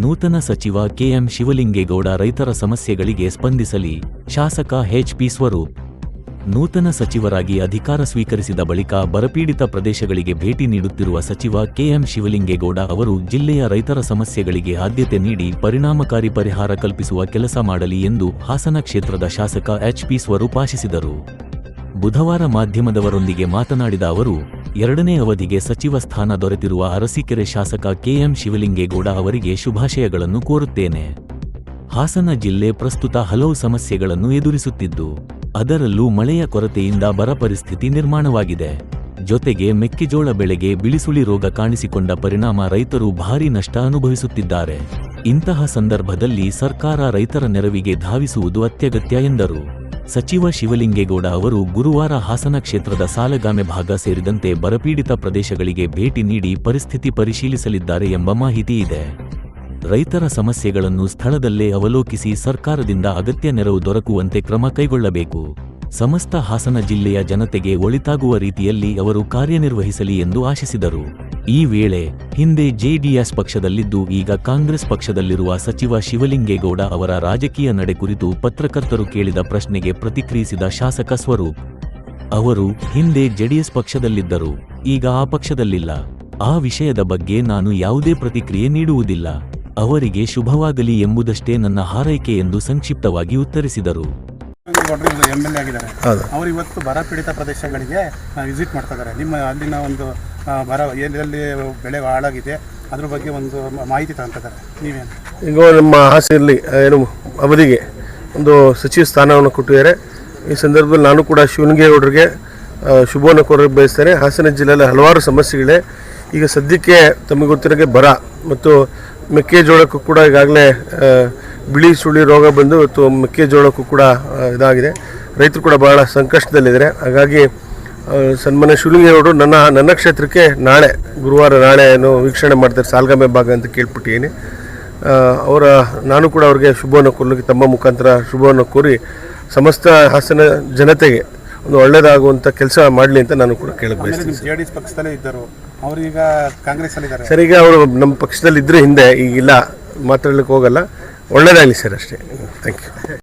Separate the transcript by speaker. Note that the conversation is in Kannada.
Speaker 1: ನೂತನ ಸಚಿವ ಕೆಎಂ ಶಿವಲಿಂಗೇಗೌಡ ರೈತರ ಸಮಸ್ಯೆಗಳಿಗೆ ಸ್ಪಂದಿಸಲಿ, ಶಾಸಕ ಎಚ್.ಪಿ. ಸ್ವರೂಪ್. ನೂತನ ಸಚಿವರಾಗಿ ಅಧಿಕಾರ ಸ್ವೀಕರಿಸಿದ ಬಳಿಕ ಬರಪೀಡಿತ ಪ್ರದೇಶಗಳಿಗೆ ಭೇಟಿ ನೀಡುತ್ತಿರುವ ಸಚಿವ ಕೆಎಂ ಶಿವಲಿಂಗೇಗೌಡ ಅವರು ಜಿಲ್ಲೆಯ ರೈತರ ಸಮಸ್ಯೆಗಳಿಗೆ ಆದ್ಯತೆ ನೀಡಿ ಪರಿಣಾಮಕಾರಿ ಪರಿಹಾರ ಕಲ್ಪಿಸುವ ಕೆಲಸ ಮಾಡಲಿ ಎಂದು ಹಾಸನ ಕ್ಷೇತ್ರದ ಶಾಸಕ ಎಚ್.ಪಿ. ಸ್ವರೂಪ್ ಆಶಿಸಿದರು. ಬುಧವಾರ ಮಾಧ್ಯಮದವರೊಂದಿಗೆ ಮಾತನಾಡಿದ ಅವರು, ಎರಡನೇ ಅವಧಿಗೆ ಸಚಿವ ಸ್ಥಾನ ದೊರೆತಿರುವ ಅರಸೀಕೆರೆ ಶಾಸಕ ಕೆಎಂ ಶಿವಲಿಂಗೇಗೌಡ ಅವರಿಗೆ ಶುಭಾಶಯಗಳನ್ನು ಕೋರುತ್ತೇನೆ. ಹಾಸನ ಜಿಲ್ಲೆ ಪ್ರಸ್ತುತ ಹಲವು ಸಮಸ್ಯೆಗಳನ್ನು ಎದುರಿಸುತ್ತಿದ್ದು, ಅದರಲ್ಲೂ ಮಳೆಯ ಕೊರತೆಯಿಂದ ಬರ ಪರಿಸ್ಥಿತಿ ನಿರ್ಮಾಣವಾಗಿದೆ. ಜೊತೆಗೆ ಮೆಕ್ಕೆಜೋಳ ಬೆಳೆಗೆ ಬಿಳಿಸುಳಿ ರೋಗ ಕಾಣಿಸಿಕೊಂಡ ಪರಿಣಾಮ ರೈತರು ಭಾರೀ ನಷ್ಟ ಅನುಭವಿಸುತ್ತಿದ್ದಾರೆ. ಇಂತಹ ಸಂದರ್ಭದಲ್ಲಿ ಸರ್ಕಾರ ರೈತರ ನೆರವಿಗೆ ಧಾವಿಸುವುದು ಅತ್ಯಗತ್ಯ ಎಂದರು. ಸಚಿವ ಶಿವಲಿಂಗೇಗೌಡ ಅವರು ಗುರುವಾರ ಹಾಸನ ಕ್ಷೇತ್ರದ ಸಾಲಗಾಮೆ ಭಾಗ ಸೇರಿದಂತೆ ಬರಪೀಡಿತ ಪ್ರದೇಶಗಳಿಗೆ ಭೇಟಿ ನೀಡಿ ಪರಿಸ್ಥಿತಿ ಪರಿಶೀಲಿಸಲಿದ್ದಾರೆ ಎಂಬ ಮಾಹಿತಿ ಇದೆ. ರೈತರ ಸಮಸ್ಯೆಗಳನ್ನು ಸ್ಥಳದಲ್ಲೇ ಅವಲೋಕಿಸಿ ಸರ್ಕಾರದಿಂದ ಅಗತ್ಯ ನೆರವು ದೊರಕುವಂತೆ ಕ್ರಮ ಕೈಗೊಳ್ಳಬೇಕು. ಸಮಸ್ತ ಹಾಸನ ಜಿಲ್ಲೆಯ ಜನತೆಗೆ ಒಳಿತಾಗುವ ರೀತಿಯಲ್ಲಿ ಅವರು ಕಾರ್ಯನಿರ್ವಹಿಸಲಿ ಎಂದು ಆಶಿಸಿದರು. ಈ ವೇಳೆ ಹಿಂದೆ ಜೆಡಿಎಸ್ ಪಕ್ಷದಲ್ಲಿದ್ದು ಈಗ ಕಾಂಗ್ರೆಸ್ ಪಕ್ಷದಲ್ಲಿರುವ ಸಚಿವ ಶಿವಲಿಂಗೇಗೌಡ ಅವರ ರಾಜಕೀಯ ನಡೆ ಕುರಿತು ಪತ್ರಕರ್ತರು ಕೇಳಿದ ಪ್ರಶ್ನೆಗೆ ಪ್ರತಿಕ್ರಿಯಿಸಿದ ಶಾಸಕ ಸ್ವರೂಪ್, ಅವರು ಹಿಂದೆ ಜೆಡಿಎಸ್ ಪಕ್ಷದಲ್ಲಿದ್ದರು, ಈಗ ಆ ಪಕ್ಷದಲ್ಲಿಲ್ಲ. ಆ ವಿಷಯದ ಬಗ್ಗೆ ನಾನು ಯಾವುದೇ ಪ್ರತಿಕ್ರಿಯೆ ನೀಡುವುದಿಲ್ಲ. ಅವರಿಗೆ ಶುಭವಾಗಲಿ ಎಂಬುದಷ್ಟೇ ನನ್ನ ಹಾರೈಕೆ ಎಂದು ಸಂಕ್ಷಿಪ್ತವಾಗಿ ಉತ್ತರಿಸಿದರು.
Speaker 2: MLA ಆಗಿದ್ದಾರೆ, ಅವರು ಇವತ್ತು ಬರ ಪೀಡಿತ ಪ್ರದೇಶಗಳಿಗೆ ವಿಸಿಟ್ ಮಾಡ್ತಾ ಇದ್ದಾರೆ. ನಿಮ್ಮ ಅಲ್ಲಿನ ಒಂದು ಬರ ಎಲ್ಲೆಲ್ಲಿ ಬೆಳೆ ಹಾಳಾಗಿದೆ ಅದ್ರ ಬಗ್ಗೆ ಒಂದು ಮಾಹಿತಿ ತಗೊಂತಿದ್ದಾರೆ. ನೀವೇನು
Speaker 3: ಈಗ ನಮ್ಮ ಹಾಸನಲ್ಲಿ ಏನು ಅವಧಿಗೆ ಒಂದು ಸಚಿವ ಸ್ಥಾನವನ್ನು ಕೊಟ್ಟಿದ್ದಾರೆ. ಈ ಸಂದರ್ಭದಲ್ಲಿ ನಾನು ಕೂಡ ಶಿವಲಿಂಗೇಗೌಡರಿಗೆ ಶುಭವನ್ನು ಕೋರಕ್ಕೆ ಬಯಸ್ತೇನೆ. ಹಾಸನ ಜಿಲ್ಲೆಯಲ್ಲಿ ಹಲವಾರು ಸಮಸ್ಯೆಗಳಿವೆ. ಈಗ ಸದ್ಯಕ್ಕೆ ತಮಗೆ ಗೊತ್ತಿರೋಗೆ ಬರ ಮತ್ತು ಮೆಕ್ಕೆಜೋಳಕ್ಕೂ ಕೂಡ ಈಗಾಗಲೇ ಬಿಳಿ ಸುಳಿ ರೋಗ ಬಂದು ಇವತ್ತು ಮೆಕ್ಕೆಜೋಳಕ್ಕೂ ಕೂಡ ಇದಾಗಿದೆ. ರೈತರು ಕೂಡ ಬಹಳ ಸಂಕಷ್ಟದಲ್ಲಿದ್ದಾರೆ. ಹಾಗಾಗಿ ಸನ್ಮಾನ್ಯ ಶಿವಲಿಂಗೇಗೌಡರು ನನ್ನ ಕ್ಷೇತ್ರಕ್ಕೆ ಗುರುವಾರ ನಾಳೆ ವೀಕ್ಷಣೆ ಮಾಡ್ತಾರೆ, ಸಾಲಗಾಮೆ ಭಾಗ ಅಂತ ಕೇಳ್ಬಿಟ್ಟಿದ್ದೀನಿ. ನಾನು ಕೂಡ ಅವ್ರಿಗೆ ಶುಭವನ್ನು ಕೋರ್ಲಿಕ್ಕೆ ತಮ್ಮ ಮುಖಾಂತರ ಶುಭವನ್ನು ಕೋರಿ ಸಮಸ್ತ ಹಾಸನ ಜನತೆಗೆ ಒಂದು ಒಳ್ಳೆಯದಾಗುವಂಥ ಕೆಲಸ ಮಾಡಲಿ ಅಂತ ನಾನು ಕೂಡ ಕೇಳಕ್ಕೆ ಬಯಸ್ತೀನಿ.
Speaker 2: ಜೆಡಿಎಸ್ ಪಕ್ಷದಲ್ಲೇ ಇದ್ದರು, ಅವರು ಈಗ ಕಾಂಗ್ರೆಸ್ ಅಲ್ಲಿ ಇದ್ದಾರೆ
Speaker 3: ಸರ್. ಈಗ ಅವರು ನಮ್ಮ ಪಕ್ಷದಲ್ಲಿ ಇದ್ದರೆ ಹಿಂದೆ, ಈಗಿಲ್ಲ, ಮಾತಾಡ್ಲಿಕ್ಕೆ ಹೋಗಲ್ಲ. ಒಳ್ಳೆಯದಾಗಲಿ ಸರ್, ಅಷ್ಟೇ. Thank you.